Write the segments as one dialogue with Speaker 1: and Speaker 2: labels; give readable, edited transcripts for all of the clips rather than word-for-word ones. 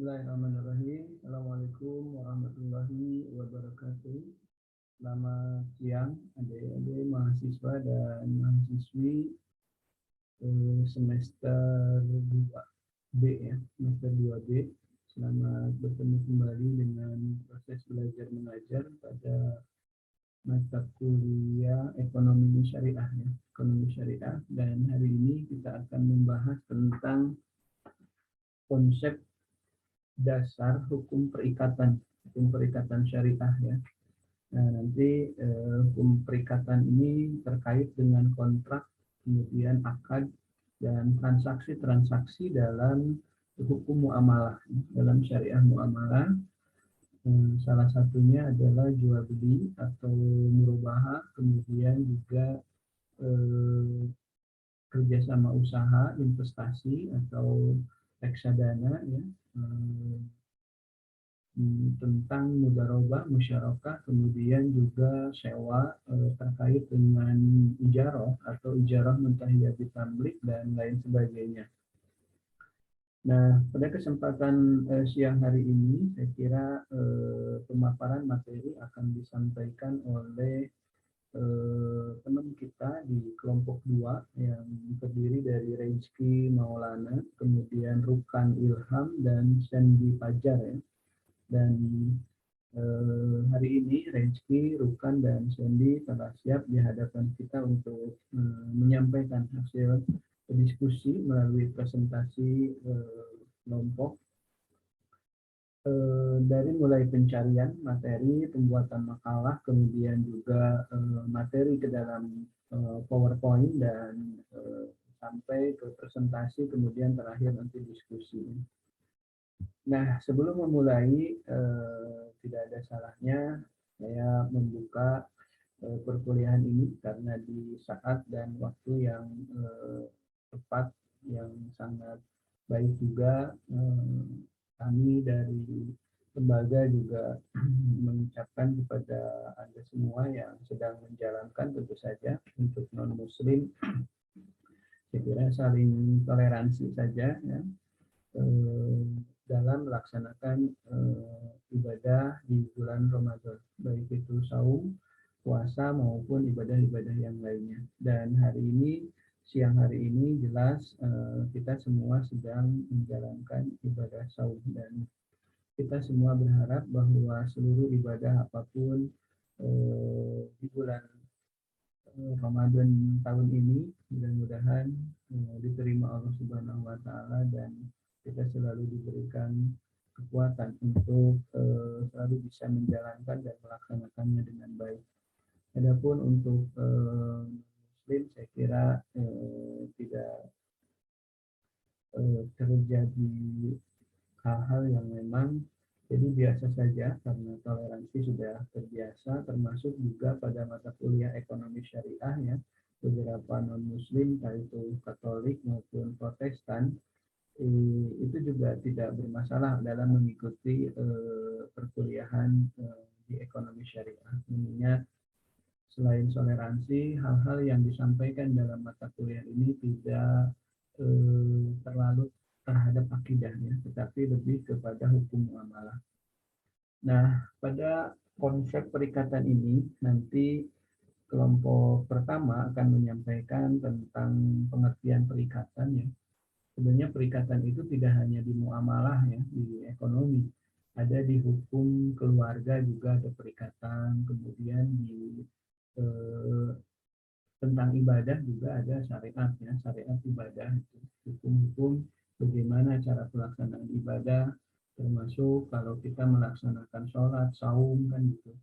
Speaker 1: Bismillahirrahmanirrahim. Assalamualaikum warahmatullahi wabarakatuh. Selamat siang adik-adik mahasiswa dan mahasiswi semester 2B ya, semester 2B. Selamat bertemu kembali dengan proses belajar mengajar pada mata kuliah ekonomi syariah ya, ekonomi syariah. Dan hari ini kita akan membahas tentang konsep dasar hukum perikatan syariah ya. Nah, nanti hukum perikatan ini terkait dengan kontrak, kemudian akad dan transaksi-transaksi dalam hukum muamalah, dalam syariah muamalah. Salah satunya adalah jual beli atau murabahah, kemudian juga kerjasama usaha, investasi atau reksadana ya. Tentang mudharabah, musyarakah, kemudian juga sewa terkait dengan ijarah atau ijarah muntahiyah bitamlik dan lain sebagainya. Nah, pada kesempatan siang hari ini, saya kira pemaparan materi akan disampaikan oleh teman kita di kelompok 2 yang terdiri dari Rezki Maulana, kemudian Rukan Ilham, dan Sandy Fajar ya. Dan hari ini Rezki, Rukan, dan Sandy telah siap di hadapan kita untuk menyampaikan hasil diskusi melalui presentasi kelompok dari mulai pencarian materi, pembuatan makalah, kemudian juga materi ke dalam PowerPoint dan sampai ke presentasi, kemudian terakhir nanti diskusi. Nah, sebelum memulai, tidak ada salahnya saya membuka perkuliahan ini karena di saat dan waktu yang tepat, yang sangat baik juga. Kami dari lembaga juga mengucapkan kepada Anda semua yang sedang menjalankan, tentu saja untuk non-muslim, saya kira saling toleransi saja ya, dalam melaksanakan ibadah di bulan Ramadan, baik itu saum, puasa, maupun ibadah-ibadah yang lainnya. Dan hari ini, siang hari ini jelas kita semua sedang menjalankan ibadah saum, dan kita semua berharap bahwa seluruh ibadah apapun di bulan Ramadan tahun ini mudah-mudahan diterima Allah Subhanahu wa taala, dan kita selalu diberikan kekuatan untuk selalu bisa menjalankan dan melaksanakannya dengan baik. Adapun untuk muslim, saya kira tidak terjadi hal-hal yang memang jadi biasa saja karena toleransi sudah terbiasa, termasuk juga pada mata kuliah ekonomi syariah ya, beberapa non-muslim, yaitu Katolik maupun Protestan, itu juga tidak bermasalah dalam mengikuti perkuliahan di ekonomi syariah. Mengingat selain toleransi, hal-hal yang disampaikan dalam mata kuliah ini tidak terlalu terhadap akidahnya, tetapi lebih kepada hukum muamalah. Nah, pada konsep perikatan ini nanti kelompok pertama akan menyampaikan tentang pengertian perikatan ya. Sebenarnya perikatan itu tidak hanya di muamalah ya, di ekonomi. Ada di hukum keluarga juga ada perikatan, kemudian di tentang ibadah juga ada syariat ya, syariat ibadah itu, hukum-hukum bagaimana cara pelaksanaan ibadah, termasuk kalau kita melaksanakan sholat, saum kan gitu,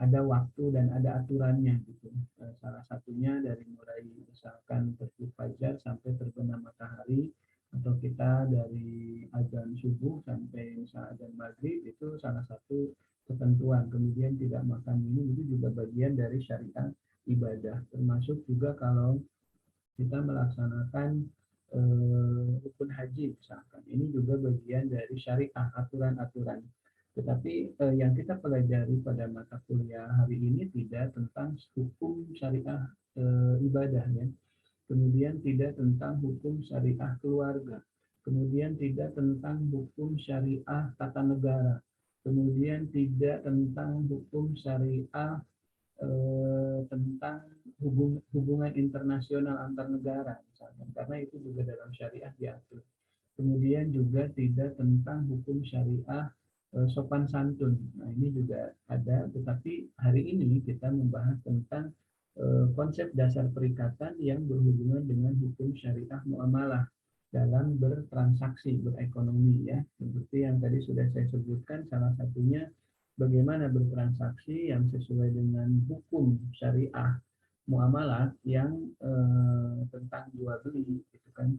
Speaker 1: ada waktu dan ada aturannya gitu. Salah satunya dari mulai misalkan terbit fajar sampai terbenam matahari, atau kita dari azan subuh sampai misalnya azan maghrib, itu salah satu ketentuan. Kemudian tidak makan minum itu juga bagian dari syariat ibadah, termasuk juga kalau kita melaksanakan rukun haji misalkan, ini juga bagian dari syariah, aturan-aturan. Tetapi yang kita pelajari pada mata kuliah hari ini tidak tentang hukum syariah ibadah ya, kemudian tidak tentang hukum syariah keluarga, kemudian tidak tentang hukum syariah tata negara, kemudian tidak tentang hukum syariah tentang hubungan internasional antar negara misalkan, karena itu juga dalam syariah diatur. Kemudian juga tidak tentang hukum syariah sopan santun. Nah, ini juga ada, tetapi hari ini kita membahas tentang konsep dasar perikatan yang berhubungan dengan hukum syariah muamalah dalam bertransaksi, berekonomi ya. Seperti yang tadi sudah saya sebutkan, salah satunya bagaimana bertransaksi yang sesuai dengan hukum syariah muamalah yang tentang jual beli gitu kan.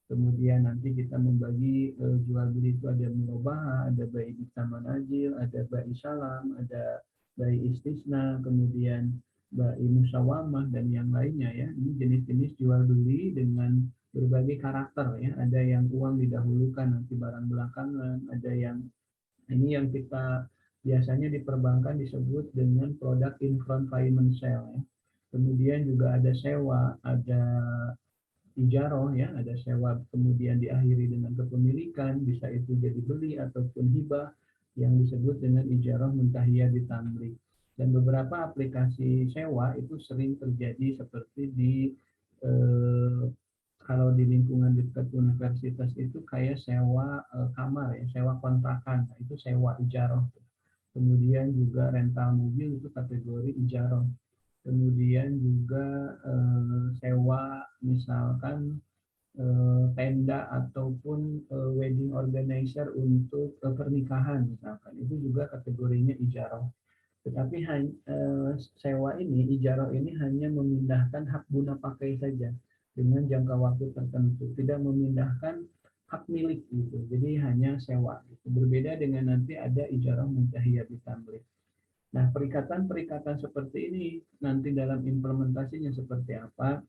Speaker 1: Kemudian nanti kita membagi jual beli itu ada murabahah, ada bai sama najil, ada bai salam, ada bai istisna, kemudian bai musawamah dan yang lainnya ya. Ini jenis-jenis jual beli dengan berbagai karakter ya. Ada yang uang didahulukan nanti barang belakangan, ada yang ini yang kita biasanya di perbankan disebut dengan produk in front financial ya. Kemudian juga ada sewa, ada ijaroh ya, ada sewa kemudian diakhiri dengan kepemilikan, bisa itu jadi beli ataupun hibah yang disebut dengan ijaroh muntahiyah ditamlik. Dan beberapa aplikasi sewa itu sering terjadi seperti di kalau di lingkungan dekat universitas itu kayak sewa kamar ya, sewa kontrakan, nah, itu sewa ijaroh. Kemudian juga rental mobil itu kategori ijaroh. Kemudian juga sewa misalkan tenda ataupun wedding organizer untuk pernikahan misalkan, itu juga kategorinya ijaroh. Tetapi sewa ini, ijaroh ini hanya memindahkan hak guna pakai saja dengan jangka waktu tertentu, tidak memindahkan hak milik gitu. Jadi hanya sewa. Gitu. Berbeda dengan nanti ada ijaroh muntahiyah bitamlik. Nah, perikatan-perikatan seperti ini nanti dalam implementasinya seperti apa,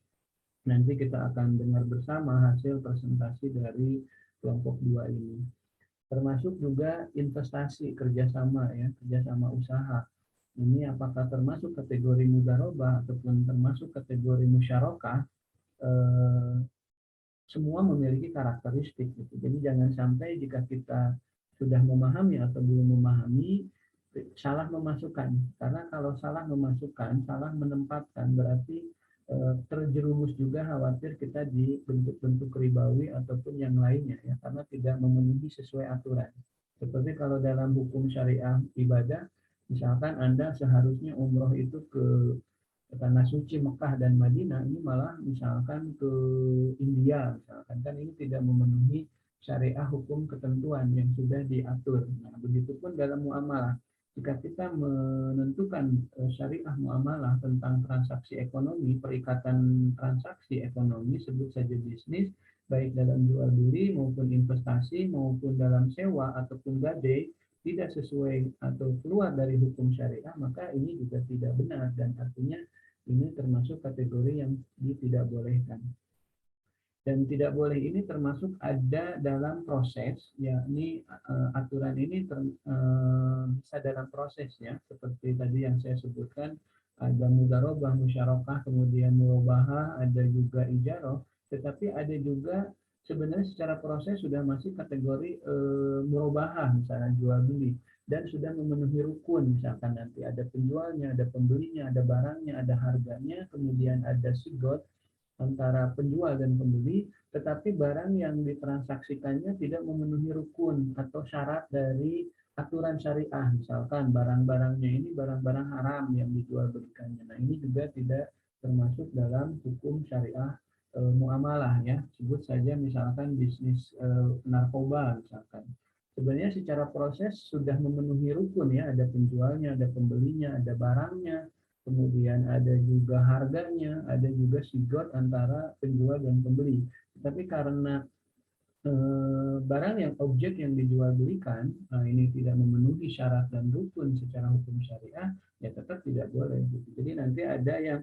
Speaker 1: nanti kita akan dengar bersama hasil presentasi dari kelompok 2 ini. Termasuk juga investasi, kerjasama ya, kerjasama usaha. Ini apakah termasuk kategori mudharabah ataupun termasuk kategori musyarakah, semua memiliki karakteristik. Gitu. Jadi jangan sampai jika kita sudah memahami atau belum memahami, salah memasukkan. Karena kalau salah memasukkan, salah menempatkan, berarti terjerumus juga khawatir kita di bentuk-bentuk ribawi ataupun yang lainnya ya, karena tidak memenuhi sesuai aturan. Seperti kalau dalam hukum syariah ibadah, misalkan Anda seharusnya umroh itu ke tanah suci Mekah dan Madinah, ini malah misalkan ke India misalkan, kan ini tidak memenuhi syariah hukum ketentuan yang sudah diatur. Nah, begitupun dalam muamalah. Jika kita menentukan syariah muamalah tentang transaksi ekonomi, perikatan transaksi ekonomi, sebut saja bisnis, baik dalam jual beli maupun investasi maupun dalam sewa ataupun gadai, tidak sesuai atau keluar dari hukum syariah, maka ini juga tidak benar dan artinya ini termasuk kategori yang tidak bolehkan. Dan tidak boleh ini termasuk ada dalam proses, yakni aturan ini bisa dalam proses ya, seperti tadi yang saya sebutkan, ada mudharabah, musyarakah, kemudian murabahah, ada juga ijaroh, tetapi ada juga sebenarnya secara proses sudah masih kategori murabahah, misalnya jual beli, dan sudah memenuhi rukun, misalkan nanti ada penjualnya, ada pembelinya, ada barangnya, ada harganya, kemudian ada sigot antara penjual dan pembeli, tetapi barang yang ditransaksikannya tidak memenuhi rukun atau syarat dari aturan syariah. Misalkan barang-barangnya ini barang-barang haram yang dijual belikannya. Nah, ini juga tidak termasuk dalam hukum syariah muamalah ya. Sebut saja misalkan bisnis narkoba misalkan. Sebenarnya secara proses sudah memenuhi rukun ya, ada penjualnya, ada pembelinya, ada barangnya, kemudian ada juga harganya, ada juga sigot antara penjual dan pembeli. Tapi karena barang yang objek yang dijual belikan ini tidak memenuhi syarat dan rukun secara hukum syariah, ya tetap tidak boleh. Jadi nanti ada yang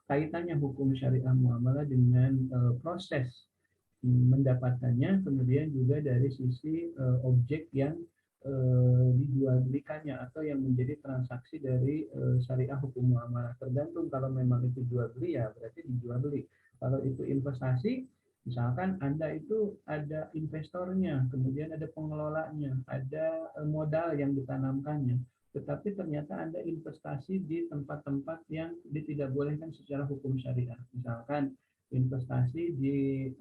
Speaker 1: kaitannya hukum syariah muamalah dengan proses mendapatkannya, kemudian juga dari sisi objek yang dijual belikannya atau yang menjadi transaksi dari syariah hukum muamalah. Tergantung kalau memang itu jual beli ya berarti dijual beli. Kalau itu investasi Misalkan Anda itu ada investornya, kemudian ada pengelolanya, ada modal yang ditanamkannya, tetapi ternyata Anda investasi di tempat-tempat yang tidak bolehkan secara hukum syariah. Misalkan investasi di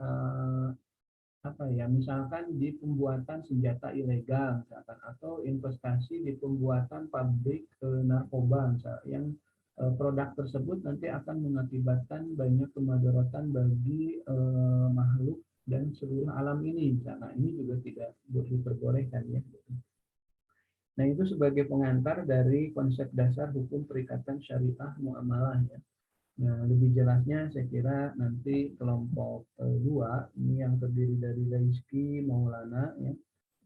Speaker 1: apa ya, misalkan di pembuatan senjata ilegal, misalkan, atau investasi di pembuatan pabrik narkoba, misalkan, yang produk tersebut nanti akan mengakibatkan banyak kemudaratan bagi makhluk dan seluruh alam ini. Nah, ini juga tidak diperbolehkan ya. Nah, itu sebagai pengantar dari konsep dasar hukum perikatan syariah muamalah ya. Nah, lebih jelasnya saya kira nanti kelompok 2 ini yang terdiri dari Rizky Maulana ya,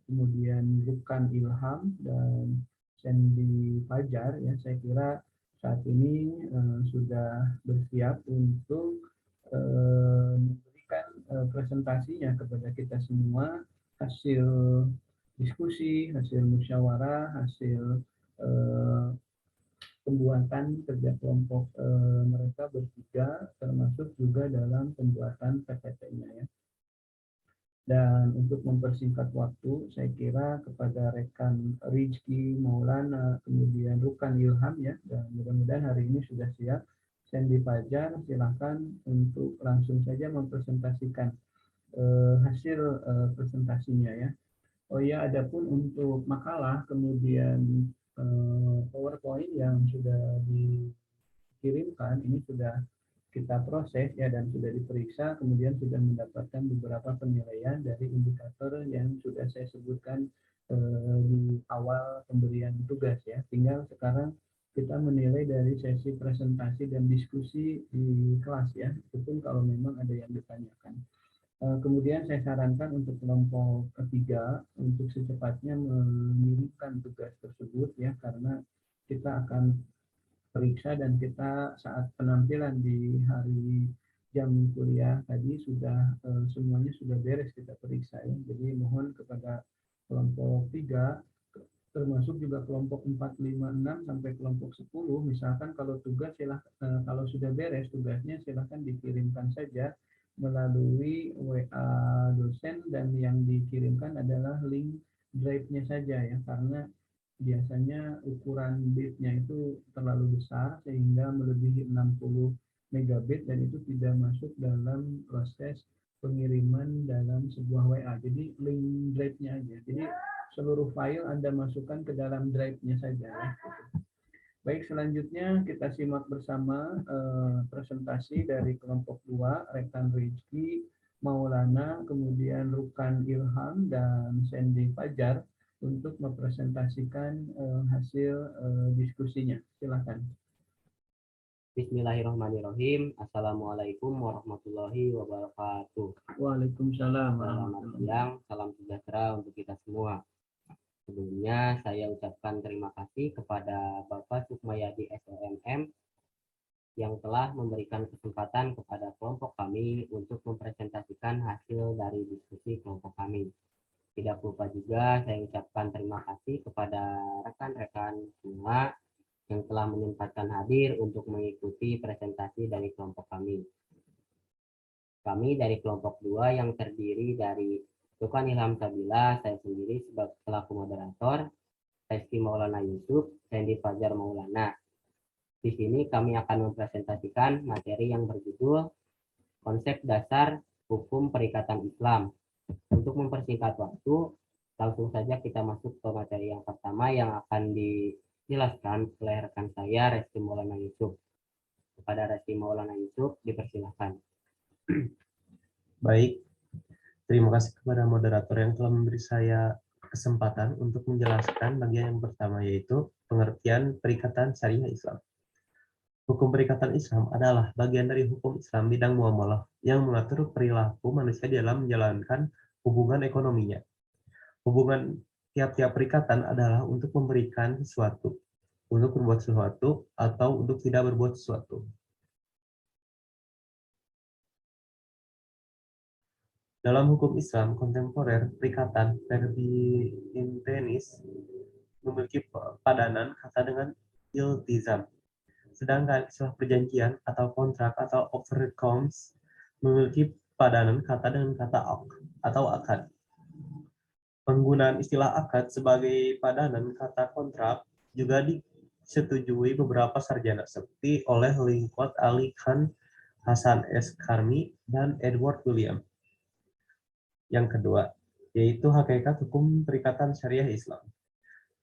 Speaker 1: kemudian Rukan Ilham dan Sandy Fajar ya, saya kira saat ini sudah bersiap untuk memberikan presentasinya kepada kita semua, hasil diskusi, hasil musyawarah, hasil eh, pembuatan kerja kelompok mereka bertiga, termasuk juga dalam pembuatan PPT-nya ya. Dan untuk mempersingkat waktu, saya kira kepada rekan Rizky Maulana, kemudian Rukan Ilham ya, dan mudah-mudahan hari ini sudah siap. Sandy Fajar, silakan untuk langsung saja mempresentasikan hasil presentasinya ya. Oh ya, adapun untuk makalah, kemudian PowerPoint yang sudah dikirimkan, ini sudah kita proses ya dan sudah diperiksa, kemudian sudah mendapatkan beberapa penilaian dari indikator yang sudah saya sebutkan di awal pemberian tugas ya. Tinggal sekarang kita menilai dari sesi presentasi dan diskusi di kelas ya, itu pun kalau memang ada yang ditanyakan. Kemudian saya sarankan untuk kelompok ketiga untuk secepatnya mengirimkan tugas tersebut ya, karena kita akan periksa dan kita saat penampilan di hari jam kuliah tadi sudah semuanya sudah beres kita periksa ya. Jadi mohon kepada kelompok 3 termasuk juga kelompok 4, 5, 6 sampai kelompok 10, misalkan kalau tugas silahkan, kalau sudah beres tugasnya silahkan dikirimkan saja melalui WA dosen, dan yang dikirimkan adalah link drive-nya saja ya, karena biasanya ukuran bitnya itu terlalu besar sehingga melebihi 60 megabit dan itu tidak masuk dalam proses pengiriman dalam sebuah WA. Jadi link drive-nya aja. Jadi seluruh file Anda masukkan ke dalam drive-nya saja ya. Baik, selanjutnya kita simak bersama presentasi dari kelompok 2, rekan Rizky Maulana, kemudian Rukan Ilham, dan Sandy Fajar untuk mempresentasikan hasil diskusinya. Silakan.
Speaker 2: Bismillahirrahmanirrahim. Assalamualaikum warahmatullahi wabarakatuh.
Speaker 1: Waalaikumsalam
Speaker 2: Selamat siang, salam sejahtera untuk kita semua. Sebelumnya saya ucapkan terima kasih kepada Bapak Sukmayadi SOMM yang telah memberikan kesempatan kepada kelompok kami untuk mempresentasikan hasil dari diskusi kelompok kami. Tidak lupa juga saya ucapkan terima kasih kepada rekan-rekan semua yang telah menyempatkan hadir untuk mengikuti presentasi dari kelompok kami. Kami dari kelompok 2 yang terdiri dari Rukan Ilham Sabila, saya sendiri selaku moderator, Rizky Maulana Yusuf, Sandy Fajar Maulana. Di sini kami akan mempresentasikan materi yang berjudul Konsep Dasar Hukum Perikatan Islam. Untuk mempersingkat waktu, langsung saja kita masuk ke materi yang pertama yang akan dijelaskan oleh rekan saya, Rizky Maulana Yusuf. Kepada Rizky Maulana Yusuf, dipersilakan.
Speaker 3: Baik, terima kasih kepada moderator yang telah memberi saya kesempatan untuk menjelaskan bagian yang pertama, yaitu pengertian perikatan syariah Islam. Hukum perikatan Islam adalah bagian dari hukum Islam bidang muamalah yang mengatur perilaku manusia dalam menjalankan hubungan ekonominya. Hubungan tiap-tiap perikatan adalah untuk memberikan sesuatu, untuk berbuat sesuatu, atau untuk tidak berbuat sesuatu. Dalam hukum Islam kontemporer, perikatan verbi intennis memiliki padanan kata dengan iltizam. Sedangkan istilah perjanjian atau kontrak atau overcomes memiliki padanan kata dengan kata atau akad. Penggunaan istilah akad sebagai padanan kata kontrak juga disetujui beberapa sarjana seperti oleh Lincoln Ali Khan, Hasan S. Karmi, dan Edward William. Yang kedua, yaitu hakikat hukum perikatan syariah Islam.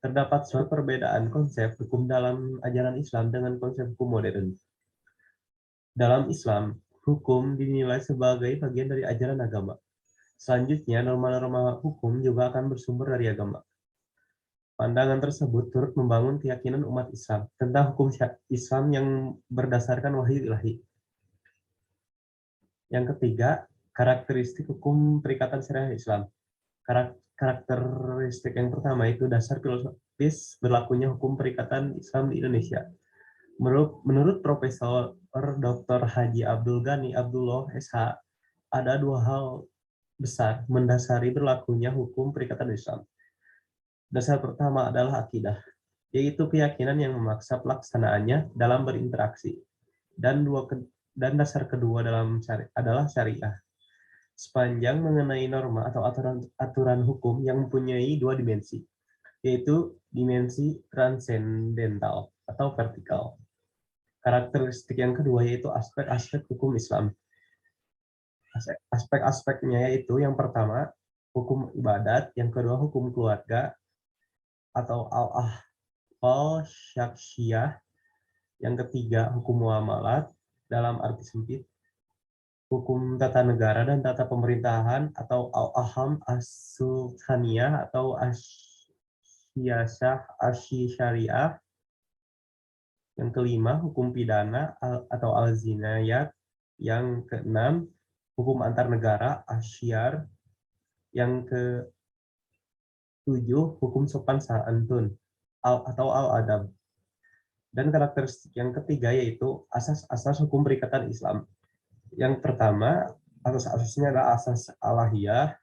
Speaker 3: Terdapat suatu perbedaan konsep hukum dalam ajaran Islam dengan konsep hukum modern. Dalam Islam, hukum dinilai sebagai bagian dari ajaran agama. Selanjutnya, norma-norma hukum juga akan bersumber dari agama. Pandangan tersebut turut membangun keyakinan umat Islam tentang hukum Islam yang berdasarkan wahyu ilahi. Yang ketiga, karakteristik hukum perikatan syariah Islam. Karakteristik yang pertama itu dasar filosofis berlakunya hukum perikatan Islam di Indonesia. Menurut Profesor Dr. Haji Abdul Ghani Abdullah SH, ada dua hal besar mendasari berlakunya hukum perikatan Islam. Dasar pertama adalah akidah, yaitu keyakinan yang memaksa pelaksanaannya dalam berinteraksi. Dan dasar kedua adalah syariah. Sepanjang mengenai norma atau aturan hukum yang mempunyai dua dimensi, yaitu dimensi transendental atau vertikal. Karakteristik yang kedua yaitu aspek-aspek hukum Islam. Aspek-aspeknya yaitu yang pertama, hukum ibadat, yang kedua hukum keluarga atau al-ahwal syakhsiyah, yang ketiga hukum muamalat dalam arti sempit, hukum tata negara dan tata pemerintahan atau al-aham as-sultaniyah atau asyiyasah asy-syariah, yang kelima hukum pidana atau al-zinayat, yang keenam hukum antar negara asyar, yang ketujuh hukum sopan santun atau al-adab. Dan karakteristik yang ketiga yaitu asas-asas hukum perikatan Islam. Yang pertama, asas-asasnya adalah asas alahiyah,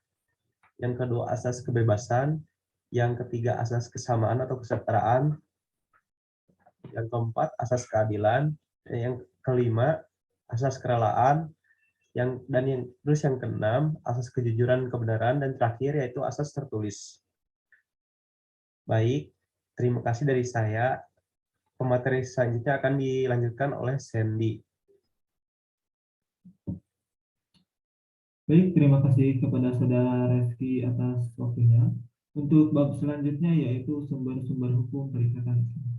Speaker 3: yang kedua asas kebebasan, yang ketiga asas kesamaan atau kesetaraan, yang keempat asas keadilan, yang kelima asas kerelaan, terus yang keenam asas kejujuran kebenaran, dan terakhir yaitu asas tertulis. Baik, terima kasih dari saya. Pemateri selanjutnya akan dilanjutkan oleh Sandy.
Speaker 1: Baik, terima kasih kepada Saudara Reski atas waktunya. Untuk bab selanjutnya yaitu sumber-sumber hukum perikatan Islam.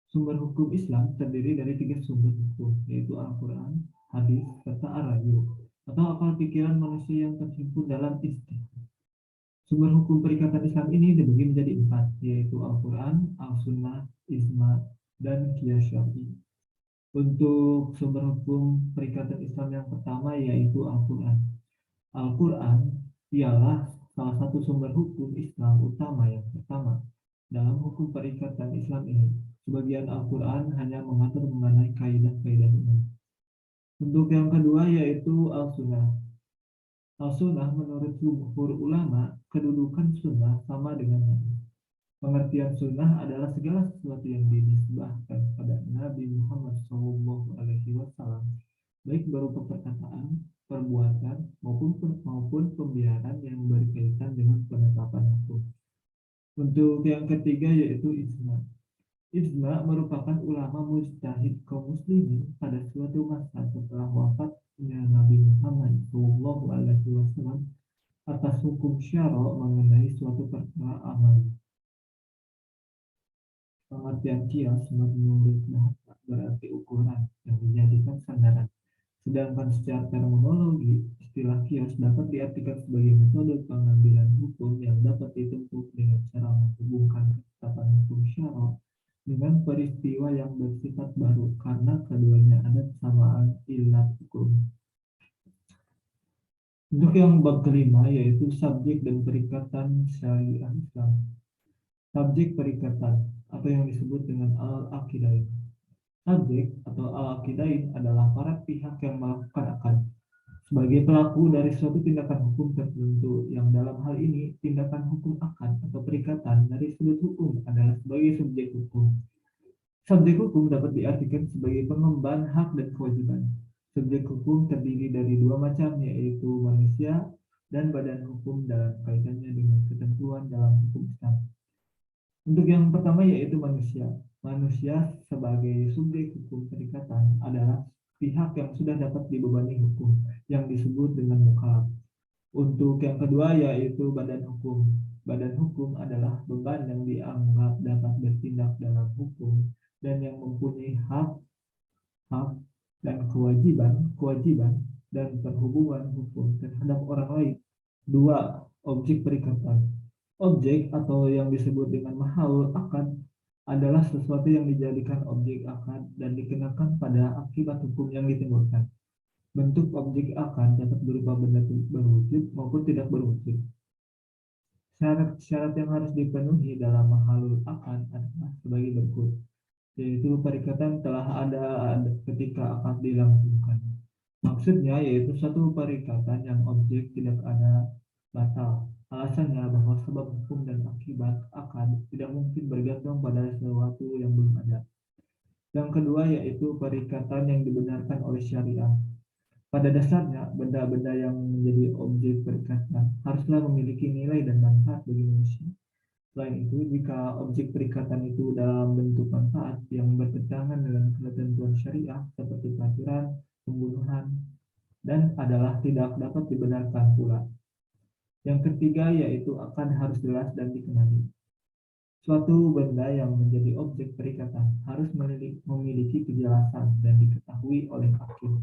Speaker 1: Sumber hukum Islam terdiri dari 3 sumber hukum, yaitu Al-Quran, hadis, serta ar-rayu, atau akal pikiran manusia yang terhimpun dalam ijtihad. Sumber hukum perikatan Islam ini dibagi menjadi 4, yaitu Al-Quran, Al-Sunnah, Ijma, dan Qiyas Syar'i. Untuk sumber hukum perikatan Islam yang pertama yaitu Al-Quran. Al-Quran ialah salah satu sumber hukum Islam utama yang pertama dalam hukum perikatan Islam ini. Sebagian Al-Quran hanya mengatur mengenai kaidah-kaidah umum. Untuk yang kedua yaitu Al-Sunnah. Al-Sunnah menurut jumhur ulama, kedudukan sunnah sama dengan hadis. Pengertian sunnah adalah segala sesuatu yang dinisbahkan pada Nabi Muhammad SAW, baik berupa perkataan, perbuatan, maupun pembiaran yang berkaitan dengan penetapan hukum. Untuk yang ketiga yaitu ijma. Ijma merupakan ulama mujtahid kaum muslimin pada suatu masa setelah wafatnya Nabi Muhammad SAW atas hukum syara' mengenai suatu perkara amal. Pengertian kias menurut bahasa berarti ukuran yang dijadikan sandaran. Sedangkan secara terminologi, istilah kias dapat diartikan sebagai metode pengambilan hukum yang dapat ditempuh dengan cara menghubungkan ketetapan hukum syara' dengan peristiwa yang bersifat baru karena keduanya ada kesamaan ilat hukum. Untuk yang bab kelima yaitu subjek dan perikatan syariah Islam. Subjek perikatan atau yang disebut dengan al-aqidain. Subjek atau al-aqidain adalah para pihak yang melakukan akad sebagai pelaku dari suatu tindakan hukum tertentu, yang dalam hal ini tindakan hukum akad atau perikatan dari sudut hukum adalah sebagai subjek hukum. Subjek hukum dapat diartikan sebagai pengemban hak dan kewajiban.
Speaker 4: Subjek hukum terdiri dari dua macam, yaitu manusia dan badan hukum dalam kaitannya dengan ketentuan dalam hukum Islam. Untuk yang pertama yaitu manusia. Manusia sebagai subjek hukum perikatan adalah pihak yang sudah dapat dibebani hukum yang disebut dengan mukallaf. Untuk yang kedua yaitu badan hukum. Badan hukum adalah beban yang dianggap dapat bertindak dalam hukum dan yang mempunyai hak dan kewajiban dan perhubungan hukum terhadap orang lain. Dua, objek perikatan. Objek atau yang disebut dengan mahalul akad adalah sesuatu yang dijadikan objek akad dan dikenakan pada akibat hukum yang ditimbulkan. Bentuk objek akad dapat berupa benda berwujud maupun tidak berwujud. Syarat-syarat yang harus dipenuhi dalam mahalul akad adalah sebagai berikut, yaitu perikatan telah ada ketika akad dilangsungkan. Maksudnya yaitu satu perikatan yang objek tidak ada batal. Alasannya bahwa sebab hukum dan akibat akad tidak mungkin bergantung pada sesuatu yang belum ada. Yang kedua yaitu perikatan yang dibenarkan oleh syariah. Pada dasarnya, benda-benda yang menjadi objek perikatan haruslah memiliki nilai dan manfaat bagi manusia. Selain itu, jika objek perikatan itu dalam bentuk manfaat yang bertentangan dengan ketentuan syariah seperti peraturan, pembunuhan, dan adalah tidak dapat dibenarkan pula. Yang ketiga yaitu akad harus jelas dan dikenali. Suatu benda yang menjadi objek perikatan harus memiliki kejelasan dan diketahui oleh hakim.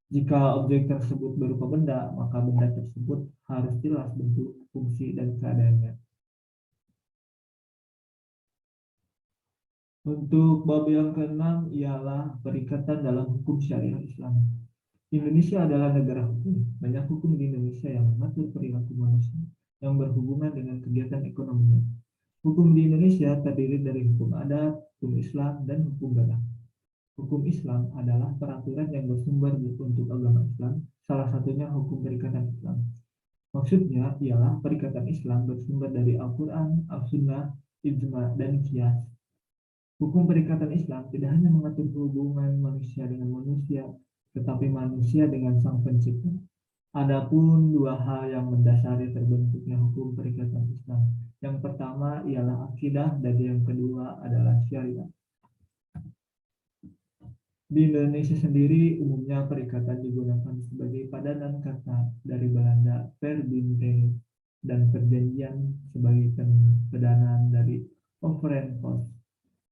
Speaker 4: Jika objek tersebut berupa benda, maka benda tersebut harus jelas bentuk, fungsi, dan keadaannya. Untuk bab yang keenam ialah perikatan dalam hukum syariah Islam. Indonesia adalah negara hukum. Banyak hukum di Indonesia yang mengatur perilaku manusia yang berhubungan dengan kegiatan ekonominya. Hukum di Indonesia terdiri dari hukum adat, hukum Islam, dan hukum badan. Hukum Islam adalah peraturan yang bersumber untuk agama Islam, salah satunya hukum perikatan Islam. Maksudnya ialah perikatan Islam bersumber dari Al-Quran, Al-Sunnah, Ijma, dan Qiyas. Hukum perikatan Islam tidak hanya mengatur hubungan manusia dengan manusia, tetapi manusia dengan Sang Pencipta. Adapun dua hal yang mendasari terbentuknya hukum perikatan Islam. Yang pertama ialah akidah dan yang kedua adalah syariat. Di Indonesia sendiri umumnya perikatan digunakan sebagai padanan kata dari Belanda verbintenis dan perjanjian sebagai pedanan dari overeenkomst.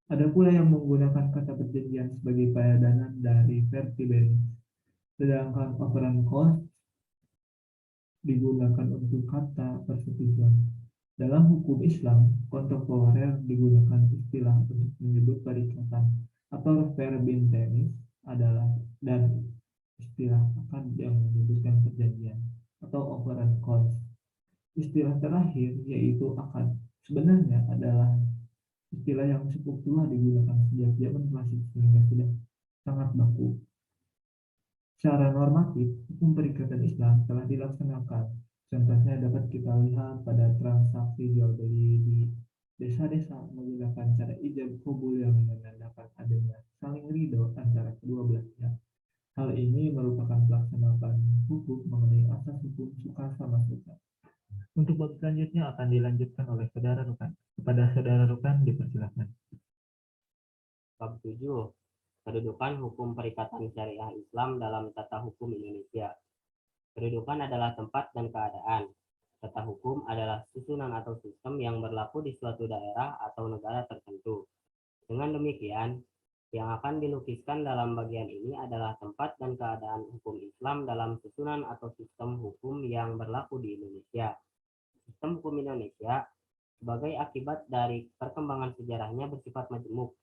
Speaker 4: Ada pula yang menggunakan kata perjanjian sebagai padanan dari vertibenis. Sedangkan overeenkomst digunakan untuk kata persetujuan. Dalam hukum Islam, kontemporer digunakan istilah untuk menyebut perikatan atau verbintenis adalah dan istilah akad yang menyebutkan perjanjian atau overeenkomst. Istilah terakhir yaitu akad sebenarnya adalah istilah yang cukup tua digunakan sejak zaman klasik sehingga sudah sangat baku. Secara normatif, hukum perikatan Islam telah dilaksanakan. Contohnya dapat kita lihat pada transaksi jual beli di desa-desa menggunakan cara ijab kabul yang menandakan adanya saling ridho antara kedua belah pihak. Hal ini merupakan pelaksanaan hukum mengenai asas hukum suka sama suka. Untuk bab selanjutnya akan dilanjutkan oleh saudara Rukan. Kepada saudara Rukan dipersilakan.
Speaker 2: Bab 7. Kedudukan hukum perikatan syariah Islam dalam tata hukum Indonesia. Kedudukan adalah tempat dan keadaan. Tata hukum adalah susunan atau sistem yang berlaku di suatu daerah atau negara tertentu. Dengan demikian, yang akan dilukiskan dalam bagian ini adalah tempat dan keadaan hukum Islam dalam susunan atau sistem hukum yang berlaku di Indonesia. Sistem hukum Indonesia sebagai akibat dari perkembangan sejarahnya bersifat majemuk.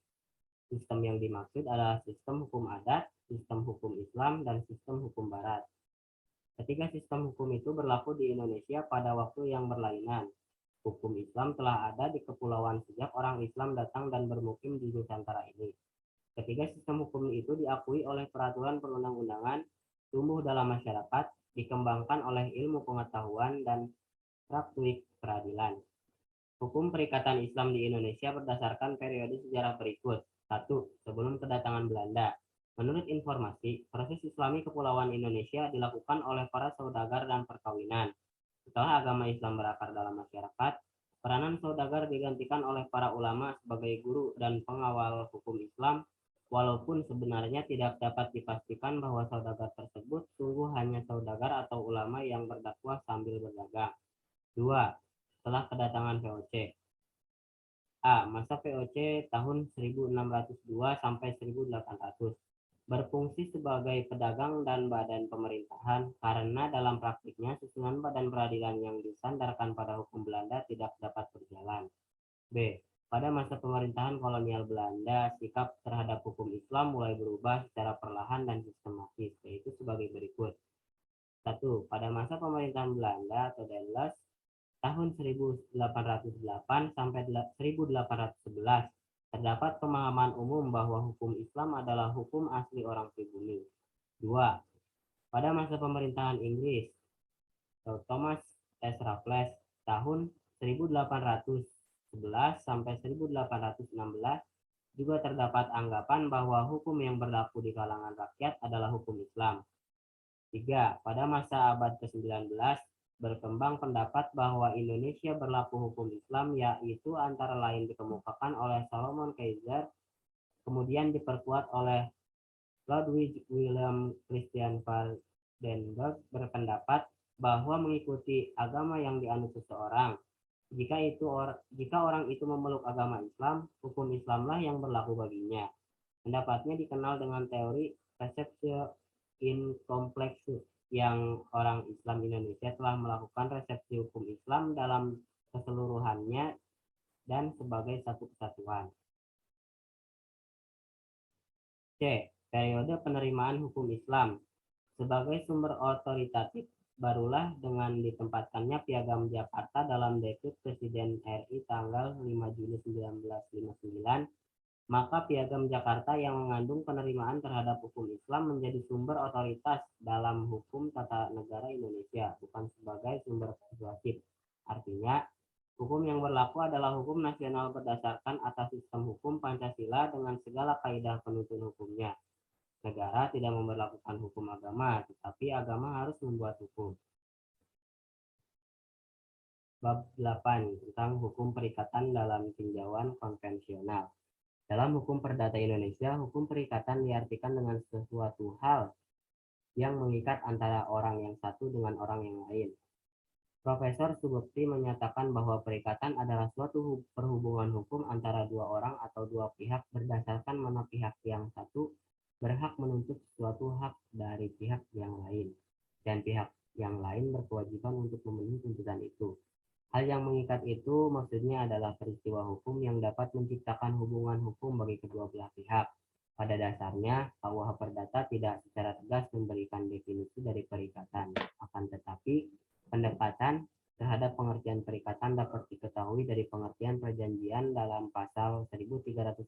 Speaker 2: Sistem yang dimaksud adalah sistem hukum adat, sistem hukum Islam, dan sistem hukum Barat. Ketiga sistem hukum itu berlaku di Indonesia pada waktu yang berlainan. Hukum Islam telah ada di kepulauan sejak orang Islam datang dan bermukim di Nusantara ini. Ketiga sistem hukum itu diakui oleh peraturan perundang-undangan, tumbuh dalam masyarakat, dikembangkan oleh ilmu pengetahuan dan praktik peradilan. Hukum perikatan Islam di Indonesia berdasarkan periode sejarah berikut. 1. Sebelum kedatangan Belanda. Menurut informasi, proses Islami Kepulauan Indonesia dilakukan oleh para saudagar dan perkawinan. Setelah agama Islam berakar dalam masyarakat, peranan saudagar digantikan oleh para ulama sebagai guru dan pengawal hukum Islam, walaupun sebenarnya tidak dapat dipastikan bahwa saudagar tersebut sungguh hanya saudagar atau ulama yang berdakwah sambil berdagang. 2. Setelah kedatangan VOC. A. Masa VOC tahun 1602 sampai 1800. Berfungsi sebagai pedagang dan badan pemerintahan karena dalam praktiknya susunan badan peradilan yang disandarkan pada hukum Belanda tidak dapat berjalan. B. Pada masa pemerintahan kolonial Belanda, sikap terhadap hukum Islam mulai berubah secara perlahan dan sistematis, yaitu sebagai berikut. 1. Pada masa pemerintahan Belanda atau Denles tahun 1808 sampai 1811, terdapat pemahaman umum bahwa hukum Islam adalah hukum asli orang pribumi. 2. Pada masa pemerintahan Inggris, Thomas S. Raffles tahun 1811 sampai 1816, juga terdapat anggapan bahwa hukum yang berlaku di kalangan rakyat adalah hukum Islam. 3. Pada masa abad ke-19, berkembang pendapat bahwa Indonesia berlaku hukum Islam, yaitu antara lain dikemukakan oleh Solomon Kaiser, kemudian diperkuat oleh Ludwig Wilhelm Christian Vardenberg, berpendapat bahwa mengikuti agama yang dianut seseorang, jika orang itu memeluk agama Islam, hukum Islamlah yang berlaku baginya. Pendapatnya dikenal dengan teori receptio in complexus, yang orang Islam Indonesia telah melakukan resepsi hukum Islam dalam keseluruhannya dan sebagai satu kesatuan. C. Periode penerimaan hukum Islam. Sebagai sumber otoritatif, barulah dengan ditempatkannya Piagam Jakarta dalam dekret Presiden RI tanggal 5 Juli 1959, maka Piagam Jakarta yang mengandung penerimaan terhadap hukum Islam menjadi sumber otoritas dalam hukum tata negara Indonesia, bukan sebagai sumber persuasif. Artinya, hukum yang berlaku adalah hukum nasional berdasarkan atas sistem hukum Pancasila dengan segala kaidah penuntun hukumnya. Negara tidak memberlakukan hukum agama, tetapi agama harus membuat hukum. Bab 8 tentang hukum perikatan dalam tinjauan konvensional. Dalam hukum perdata Indonesia, hukum perikatan diartikan dengan sesuatu hal yang mengikat antara orang yang satu dengan orang yang lain. Profesor Subekti menyatakan bahwa perikatan adalah suatu perhubungan hukum antara dua orang atau dua pihak berdasarkan mana pihak yang satu berhak menuntut suatu hak dari pihak yang lain, dan pihak yang lain berkewajiban untuk memenuhi tuntutan itu. Hal yang mengikat itu maksudnya adalah peristiwa hukum yang dapat menciptakan hubungan hukum bagi kedua belah pihak. Pada dasarnya, KUH Perdata tidak secara tegas memberikan definisi dari perikatan. Akan tetapi, pendekatan terhadap pengertian perikatan dapat diketahui dari pengertian perjanjian dalam pasal 1313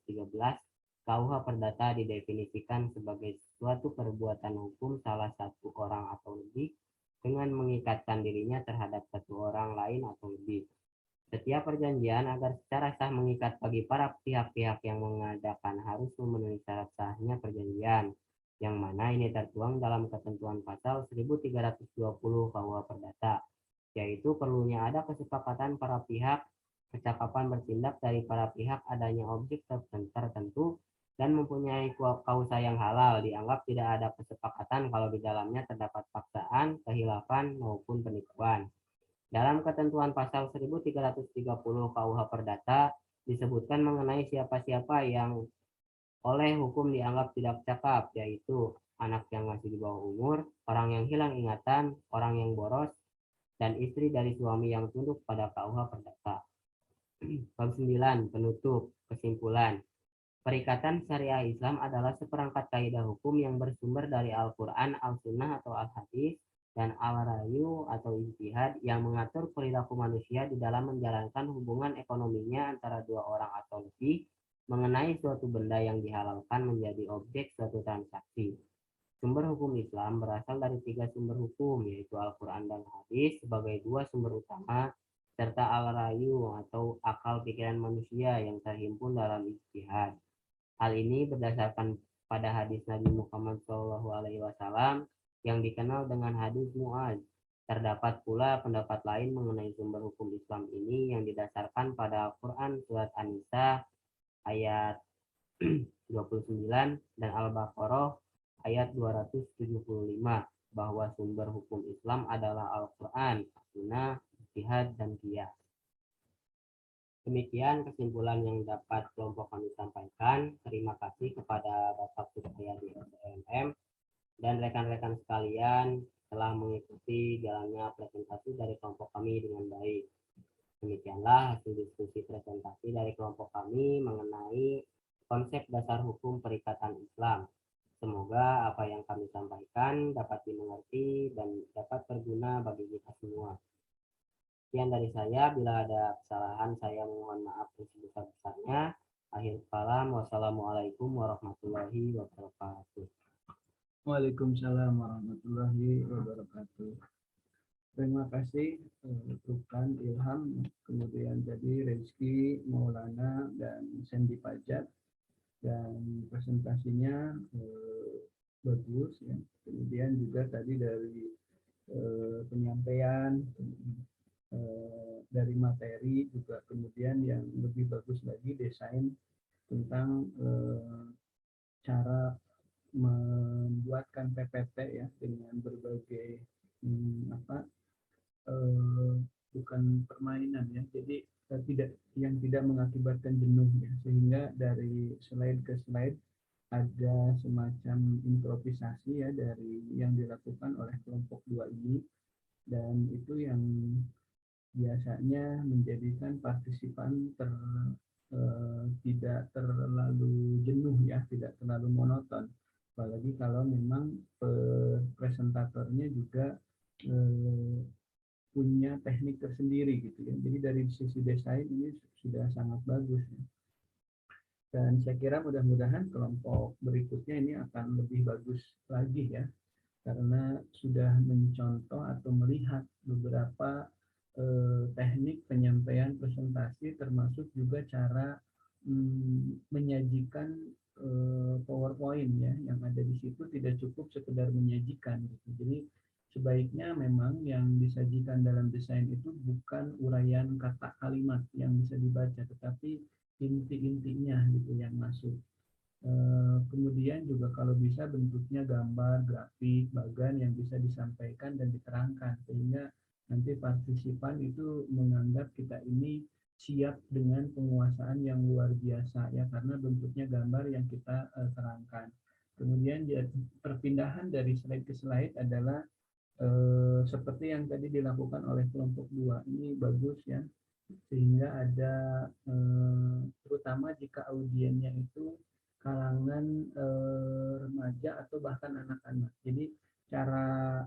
Speaker 2: KUH Perdata didefinisikan sebagai suatu perbuatan hukum salah satu orang atau lebih dengan mengikatkan dirinya terhadap satu orang lain atau lebih. Setiap perjanjian agar secara sah mengikat bagi para pihak-pihak yang mengadakan harus memenuhi syarat sahnya perjanjian, yang mana ini tertuang dalam ketentuan pasal 1320 KUH Perdata, yaitu perlunya ada kesepakatan para pihak, kecakapan bertindak dari para pihak, adanya objek tertentu, dan mempunyai kausa yang halal. Dianggap tidak ada kesepakatan kalau di dalamnya terdapat paksaan, kehilafan, maupun penipuan. Dalam ketentuan pasal 1330 KUH Perdata disebutkan mengenai siapa-siapa yang oleh hukum dianggap tidak cakap, yaitu anak yang masih di bawah umur, orang yang hilang ingatan, orang yang boros, dan istri dari suami yang tunduk pada KUH Perdata. Bab 9, penutup, kesimpulan. Perikatan syariah Islam adalah seperangkat kaidah hukum yang bersumber dari Al-Quran, Al-Sunnah atau Al-Hadis, dan Al-Rayu atau ijtihad yang mengatur perilaku manusia di dalam menjalankan hubungan ekonominya antara dua orang atau lebih mengenai suatu benda yang dihalalkan menjadi objek suatu transaksi. Sumber hukum Islam berasal dari 3 sumber hukum, yaitu Al-Quran dan Hadis sebagai 2 sumber utama, serta Al-Rayu atau akal pikiran manusia yang terhimpun dalam ijtihad. Hal ini berdasarkan pada hadis Nabi Muhammad SAW yang dikenal dengan hadis Mu'adz. Terdapat pula pendapat lain mengenai sumber hukum Islam ini yang didasarkan pada Al-Quran surat An-Nisa ayat 29 dan Al-Baqarah ayat 275 bahwa sumber hukum Islam adalah Al-Quran, Sunnah, Ijtihad, dan Qiyas. Demikian kesimpulan yang dapat kelompok kami sampaikan. Terima kasih kepada Bapak Supriyadi SNM dan rekan-rekan sekalian telah mengikuti jalannya presentasi dari kelompok kami dengan baik. Demikianlah hasil diskusi presentasi dari kelompok kami mengenai konsep dasar hukum perikatan Islam. Semoga apa yang kami sampaikan dapat dimengerti dan dapat berguna bagi kita semua. Sekian dari saya, bila ada kesalahan saya mohon maaf sebesar-besarnya. Akhir kalam, wassalamualaikum warahmatullahi wabarakatuh.
Speaker 1: Waalaikumsalam warahmatullahi wabarakatuh. Terima kasih Tukan Ilham, kemudian tadi Rezki Maulana dan Sandy Pajat, dan presentasinya bagus ya. Kemudian juga tadi dari penyampaian dari materi juga, kemudian yang lebih bagus lagi desain tentang cara membuatkan PPT ya dengan berbagai bukan permainan ya, jadi tidak mengakibatkan jenuh ya, sehingga dari slide ke slide ada semacam improvisasi ya dari yang dilakukan oleh kelompok 2 ini, dan itu yang biasanya menjadikan partisipan tidak terlalu jenuh ya, tidak terlalu monoton, apalagi kalau memang presentatornya juga punya teknik tersendiri gitu ya. Jadi dari sisi desain ini sudah sangat bagus ya. Dan saya kira mudah-mudahan kelompok berikutnya ini akan lebih bagus lagi ya, karena sudah mencontoh atau melihat beberapa teknik penyampaian presentasi, termasuk juga cara menyajikan PowerPoint ya, yang ada di situ tidak cukup sekedar menyajikan gitu. Jadi sebaiknya memang yang disajikan dalam desain itu bukan uraian kata kalimat yang bisa dibaca, tetapi inti-intinya gitu yang masuk. Kemudian juga kalau bisa bentuknya gambar, grafik, bagan yang bisa disampaikan dan diterangkan, sehingga nanti partisipan itu menganggap kita ini siap dengan penguasaan yang luar biasa ya, karena bentuknya gambar yang kita terangkan. Kemudian perpindahan dari slide ke slide adalah seperti yang tadi dilakukan oleh kelompok 2 ini bagus ya, sehingga ada terutama jika audiennya itu kalangan remaja atau bahkan anak-anak. Jadi cara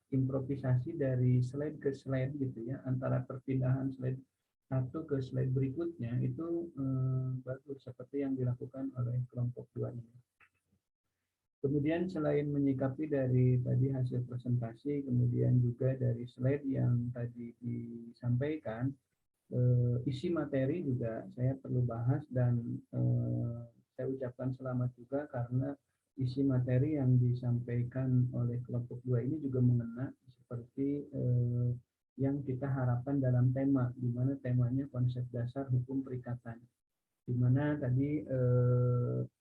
Speaker 1: improvisasi dari slide ke slide gitu ya, antara perpindahan slide satu ke slide berikutnya itu bagus seperti yang dilakukan oleh kelompok 2 ini. Kemudian selain menyikapi dari tadi hasil presentasi, kemudian juga dari slide yang tadi disampaikan, isi materi juga saya perlu bahas, dan saya ucapkan selamat juga karena isi materi yang disampaikan oleh kelompok 2 ini juga mengena seperti yang kita harapkan dalam tema, di mana temanya konsep dasar hukum perikatan, di mana tadi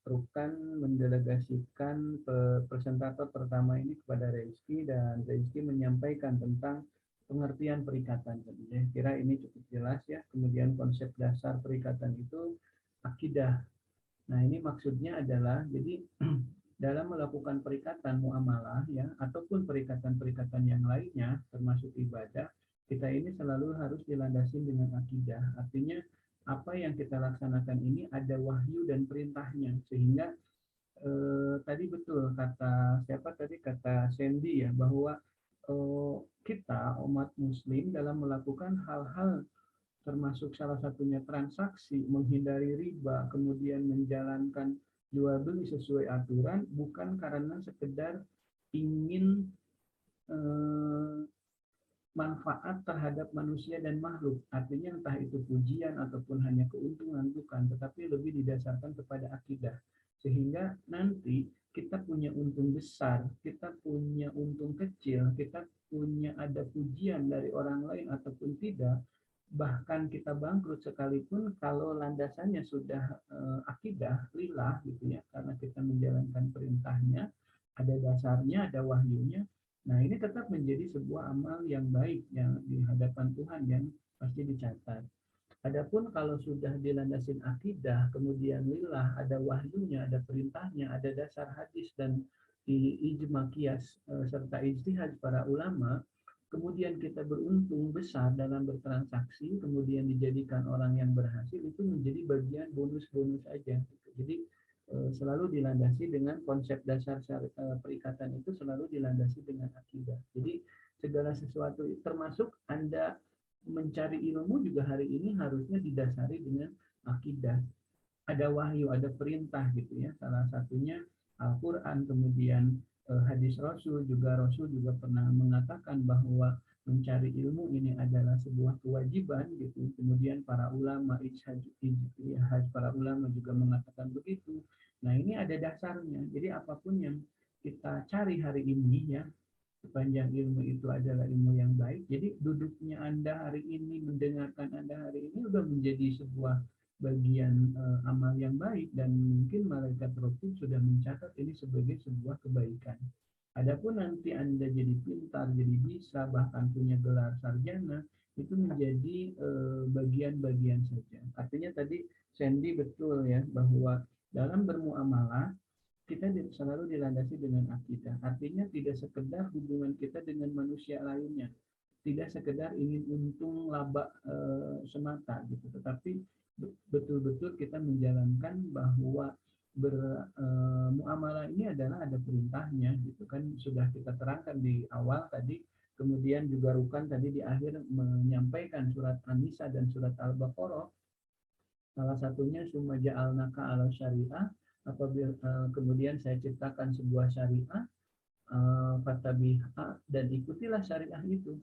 Speaker 1: Rukan mendelegasikan presentator pertama ini kepada Rezki, dan Rezki menyampaikan tentang pengertian perikatan. Saya kira ini cukup jelas ya. Kemudian konsep dasar perikatan itu akidah. Nah ini maksudnya adalah jadi dalam melakukan perikatan muamalah ya, ataupun perikatan-perikatan yang lainnya termasuk ibadah, kita ini selalu harus dilandasi dengan akidah. Artinya apa yang kita laksanakan ini ada wahyu dan perintahnya, sehingga tadi betul kata siapa tadi, kata Sandy ya, bahwa kita umat muslim dalam melakukan hal-hal termasuk salah satunya transaksi, menghindari riba, kemudian menjalankan jual beli sesuai aturan, bukan karena sekedar ingin manfaat terhadap manusia dan makhluk, artinya entah itu pujian ataupun hanya keuntungan, bukan, tetapi lebih didasarkan kepada akidah, Sehingga nanti kita punya untung besar, kita punya untung kecil, kita punya ada pujian dari orang lain ataupun tidak, bahkan kita bangkrut sekalipun kalau landasannya sudah akidah lillah gitu ya, karena kita menjalankan perintahnya, ada dasarnya, ada wahyunya. Nah, ini tetap menjadi sebuah amal yang baik yang di hadapan Tuhan yang pasti dicatat. Adapun kalau sudah dilandasin akidah, kemudian lillah, ada wahyunya, ada perintahnya, ada dasar hadis dan ijma qiyas serta ijtihad para ulama, kemudian kita beruntung besar dalam bertransaksi, kemudian dijadikan orang yang berhasil, itu menjadi bagian bonus-bonus aja. Jadi selalu dilandasi dengan konsep dasar perikatan itu selalu dilandasi dengan akidah. Jadi segala sesuatu termasuk Anda mencari ilmu juga hari ini harusnya didasari dengan akidah. Ada wahyu, ada perintah gitu ya. Salah satunya Al-Quran, kemudian hadis Rasul juga pernah mengatakan bahwa mencari ilmu ini adalah sebuah kewajiban gitu. Kemudian para ulama para ulama juga mengatakan begitu. Nah, ini ada dasarnya. Jadi apapun yang kita cari hari ini ya, sepanjang ilmu itu adalah ilmu yang baik. Jadi duduknya Anda hari ini, mendengarkan Anda hari ini sudah menjadi sebuah bagian amal yang baik, dan mungkin malaikat rokib sudah mencatat ini sebagai sebuah kebaikan. Adapun nanti Anda jadi pintar, jadi bisa, bahkan punya gelar sarjana, itu menjadi bagian-bagian saja. Artinya tadi Sandy betul ya, bahwa dalam bermuamalah kita selalu dilandasi dengan akidah. Artinya tidak sekedar hubungan kita dengan manusia lainnya, tidak sekedar ingin untung laba semata gitu, tetapi betul-betul kita menjalankan bahwa bermuamalah ini adalah ada perintahnya gitu kan, sudah kita terangkan di awal tadi. Kemudian juga Rukan tadi di akhir menyampaikan surat An-Nisa dan surat Al-Baqarah, salah satunya summa ja'alnaka ala syariah, apabila kemudian saya ciptakan sebuah syariah, fatabiha, dan ikutilah syariah itu,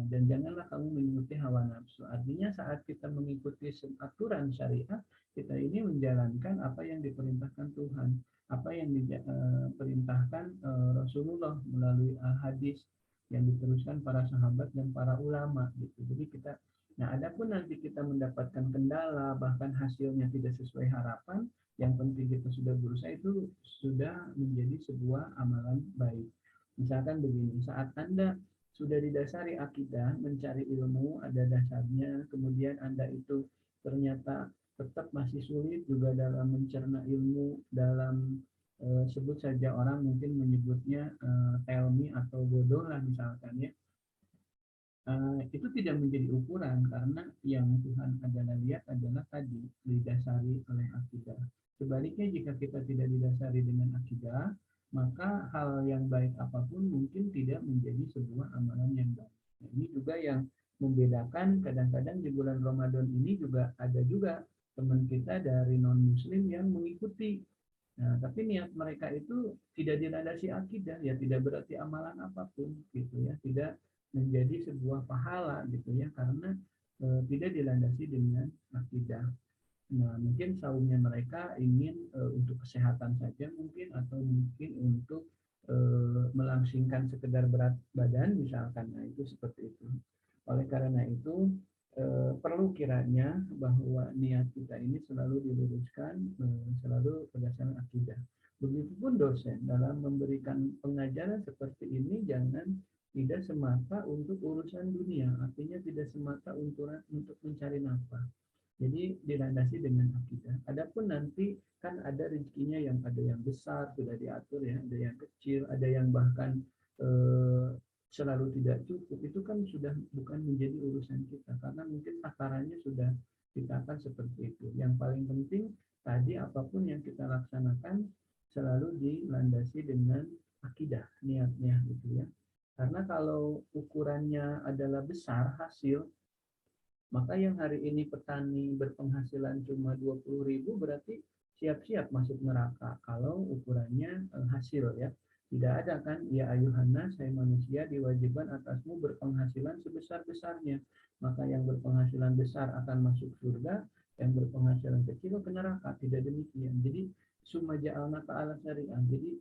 Speaker 1: dan janganlah kamu mengikuti hawa nafsu. Artinya saat kita mengikuti aturan syariah, kita ini menjalankan apa yang diperintahkan Tuhan, apa yang diperintahkan Rasulullah melalui hadis yang diteruskan para sahabat dan para ulama gitu. Jadi kita, nah adapun nanti kita mendapatkan kendala, bahkan hasilnya tidak sesuai harapan, yang penting kita sudah berusaha, itu sudah menjadi sebuah amalan baik. Misalkan begini, saat Anda sudah didasari akidah, mencari ilmu, ada dasarnya, kemudian Anda itu ternyata tetap masih sulit juga dalam mencerna ilmu, dalam sebut saja orang mungkin menyebutnya tell me atau bodoh lah misalkan ya. Itu tidak menjadi ukuran, karena yang Tuhan adalah lihat adalah tadi didasari oleh akidah. Sebaliknya jika kita tidak didasari dengan akidah, maka hal yang baik apapun mungkin tidak menjadi sebuah amalan yang baik. Nah, ini juga yang membedakan, kadang-kadang di bulan Ramadan ini juga ada juga teman kita dari non-muslim yang mengikuti. Nah, tapi niat mereka itu tidak dilandasi akidah, ya tidak berarti amalan apapun gitu ya, tidak menjadi sebuah pahala gitu ya, karena tidak dilandasi dengan akidah. Nah, mungkin saumnya mereka ingin untuk kesehatan saja mungkin, atau mungkin untuk melangsingkan sekedar berat badan misalkan. Nah, itu seperti itu. Oleh karena itu perlu kiranya bahwa niat kita ini selalu diluruskan, selalu berdasarkan akidah. Begitupun dosen dalam memberikan pengajaran seperti ini, jangan tidak semata untuk urusan dunia, artinya tidak semata untuk mencari nafkah. Jadi dilandasi dengan akidah. Adapun nanti kan ada rezekinya, yang ada yang besar sudah diatur ya, ada yang kecil, ada yang bahkan selalu tidak cukup. Itu kan sudah bukan menjadi urusan kita, karena mungkin takarannya sudah dikatakan seperti itu. Yang paling penting tadi, apapun yang kita laksanakan selalu dilandasi dengan akidah, niatnya gitu ya. Karena kalau ukurannya adalah besar hasil, maka yang hari ini petani berpenghasilan cuma 20.000 berarti siap-siap masuk neraka kalau ukurannya hasil ya. Tidak ada kan, ya ayuhannas, saya manusia diwajibkan atasmu berpenghasilan sebesar-besarnya. Maka yang berpenghasilan besar akan masuk surga, yang berpenghasilan kecil ke neraka. Tidak demikian. Jadi summa ja'alna ta'ala syariah. Jadi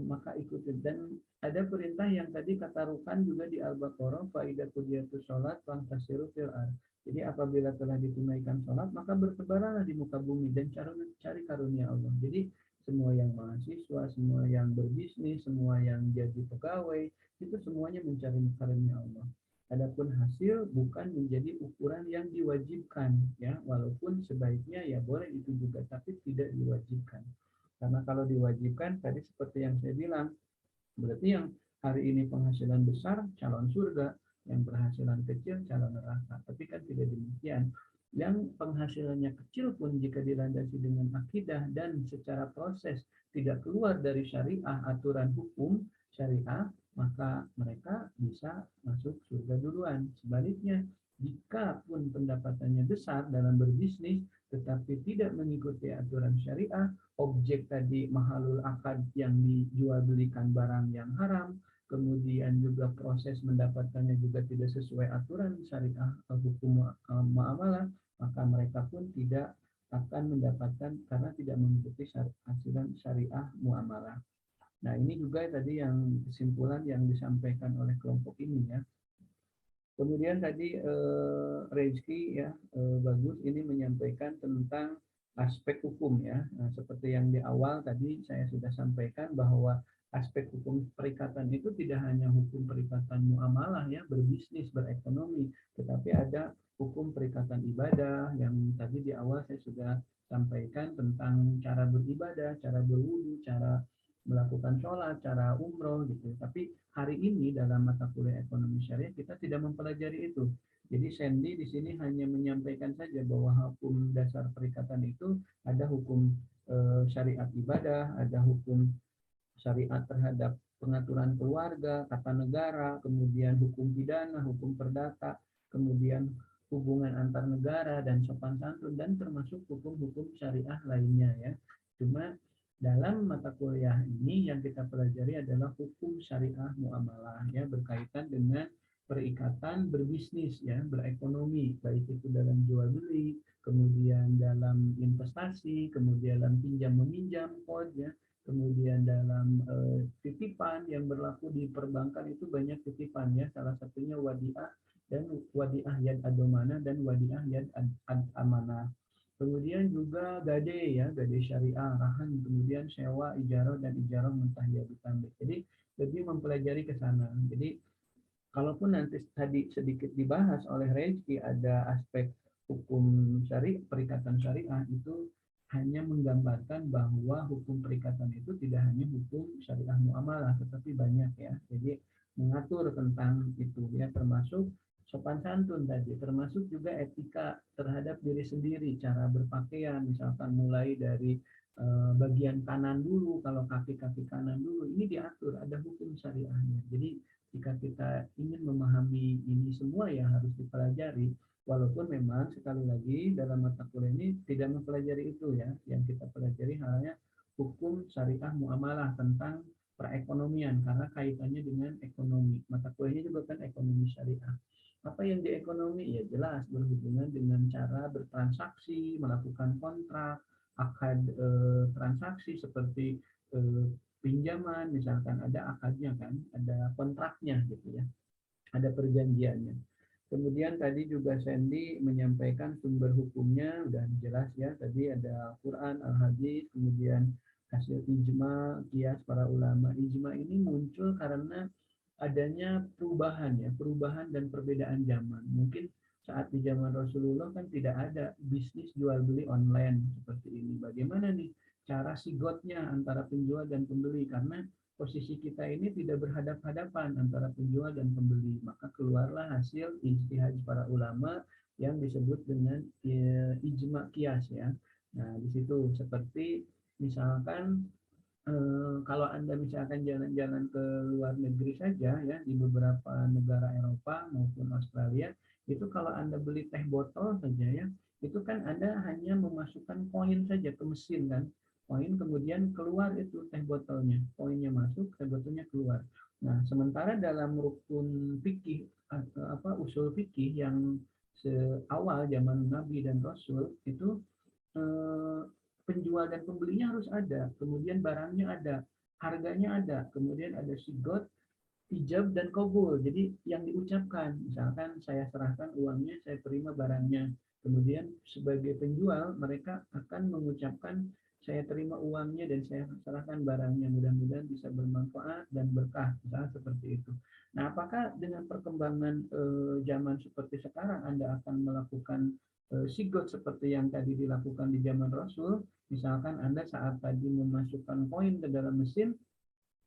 Speaker 1: maka ikuti. Dan ada perintah yang tadi kata Rukan juga di Al-Baqarah, fa idza qudiyatus shalat fantasiru fil ardh. Jadi apabila telah ditunaikan sholat, maka bertebaranlah di muka bumi dan cari karunia Allah. Jadi semua yang mahasiswa, semua yang berbisnis, semua yang jadi pegawai, itu semuanya mencari karunia Allah. Adapun hasil bukan menjadi ukuran yang diwajibkan, ya, walaupun sebaiknya ya boleh itu juga, tapi tidak diwajibkan. Karena kalau diwajibkan, tadi seperti yang saya bilang, berarti yang hari ini penghasilan besar, calon surga, yang penghasilan kecil, calon neraka. Tapi kan tidak demikian. Yang penghasilannya kecil pun jika dilandasi dengan akidah dan secara proses tidak keluar dari syariah, aturan hukum syariah, maka mereka bisa masuk surga duluan. Sebaliknya, jika pun pendapatannya besar dalam berbisnis, tetapi tidak mengikuti aturan syariah, objek tadi mahalul akad yang dijual belikan barang yang haram, kemudian juga proses mendapatkannya juga tidak sesuai aturan syariah hukum muamalah, maka mereka pun tidak akan mendapatkan karena tidak mengikuti aturan syariah muamalah. Nah, ini juga tadi yang kesimpulan yang disampaikan oleh kelompok ini, ya. Kemudian tadi Rezki, ya, bagus ini menyampaikan tentang aspek hukum, ya. Nah, seperti yang di awal tadi saya sudah sampaikan bahwa aspek hukum perikatan itu tidak hanya hukum perikatan muamalah, ya, berbisnis, berekonomi, tetapi ada hukum perikatan ibadah yang tadi di awal saya sudah sampaikan tentang cara beribadah, cara berwudu, cara melakukan sholat, cara umroh gitu. Tapi hari ini dalam mata kuliah ekonomi syariah kita tidak mempelajari itu. Jadi Sandy di sini hanya menyampaikan saja bahwa hukum dasar perikatan itu ada hukum syariat ibadah, ada hukum syariat terhadap pengaturan keluarga, tata negara, kemudian hukum pidana, hukum perdata, kemudian hubungan antar negara dan sopan santun, dan termasuk hukum-hukum syariah lainnya, ya. Cuma dalam mata kuliah ini yang kita pelajari adalah hukum syariah muamalah, ya, berkaitan dengan perikatan berbisnis, ya, berekonomi, baik itu dalam jual beli, kemudian dalam investasi, kemudian dalam pinjam meminjam, ya, kemudian dalam titipan yang berlaku di perbankan itu banyak titipan, ya, salah satunya wadiah dan wadiah yad adomana dan wadiah yad amanah. Kemudian juga gade, ya, gade syariah, rahan, kemudian sewa, ijarah dan ijarah muntahiyah ditambah. Jadi lebih mempelajari ke sana. Jadi kalaupun nanti tadi sedikit dibahas oleh Rezki ada aspek hukum syariah, perikatan syariah itu hanya menggambarkan bahwa hukum perikatan itu tidak hanya hukum syariah muamalah, tetapi banyak, ya. Jadi mengatur tentang itu, ya, termasuk sopan santun tadi, termasuk juga etika terhadap diri sendiri, cara berpakaian, misalkan mulai dari bagian kanan dulu, kalau kaki-kaki kanan dulu, ini diatur, ada hukum syariahnya. Jadi jika kita ingin memahami ini semua ya harus dipelajari, walaupun memang sekali lagi dalam mata kuliah ini tidak mempelajari itu, ya. Yang kita pelajari hanya hukum syariah muamalah tentang perekonomian karena kaitannya dengan ekonomi. Mata kuliahnya juga kan ekonomi syariah. Apa yang di ekonomi? Ya jelas berhubungan dengan cara bertransaksi, melakukan kontrak, akad transaksi seperti pinjaman, misalkan ada akadnya kan, ada kontraknya gitu, ya, ada perjanjiannya. Kemudian tadi juga Sandy menyampaikan sumber hukumnya udah jelas, ya, tadi ada Quran, Al-Hadis, kemudian hasil ijma, kias para ulama. Ijma ini muncul karena adanya perubahan, ya, perubahan dan perbedaan zaman. Mungkin saat di zaman Rasulullah kan tidak ada bisnis jual beli online seperti ini. Bagaimana nih cara sigotnya antara penjual dan pembeli, karena posisi kita ini tidak berhadap-hadapan antara penjual dan pembeli, maka keluarlah hasil ijtihad para ulama yang disebut dengan ijma qiyas, ya. Nah, di situ seperti misalkan kalau Anda misalkan jalan-jalan ke luar negeri saja, ya, di beberapa negara Eropa maupun Australia, itu kalau Anda beli teh botol saja, ya, itu kan Anda hanya memasukkan koin saja ke mesin kan, koin kemudian keluar itu teh botolnya, koinnya masuk, teh botolnya keluar. Nah, sementara dalam rukun fikih usul fikih yang awal zaman Nabi dan Rasul itu penjual dan pembelinya harus ada, kemudian barangnya ada, harganya ada, kemudian ada sigot, ijab, dan kabul. Jadi yang diucapkan, misalkan saya serahkan uangnya, saya terima barangnya. Kemudian sebagai penjual, mereka akan mengucapkan saya terima uangnya dan saya serahkan barangnya. Mudah-mudahan bisa bermanfaat dan berkah, misalnya seperti itu. Nah, apakah dengan perkembangan zaman seperti sekarang Anda akan melakukan sigot seperti yang tadi dilakukan di zaman Rasul? Misalkan Anda saat tadi memasukkan koin ke dalam mesin,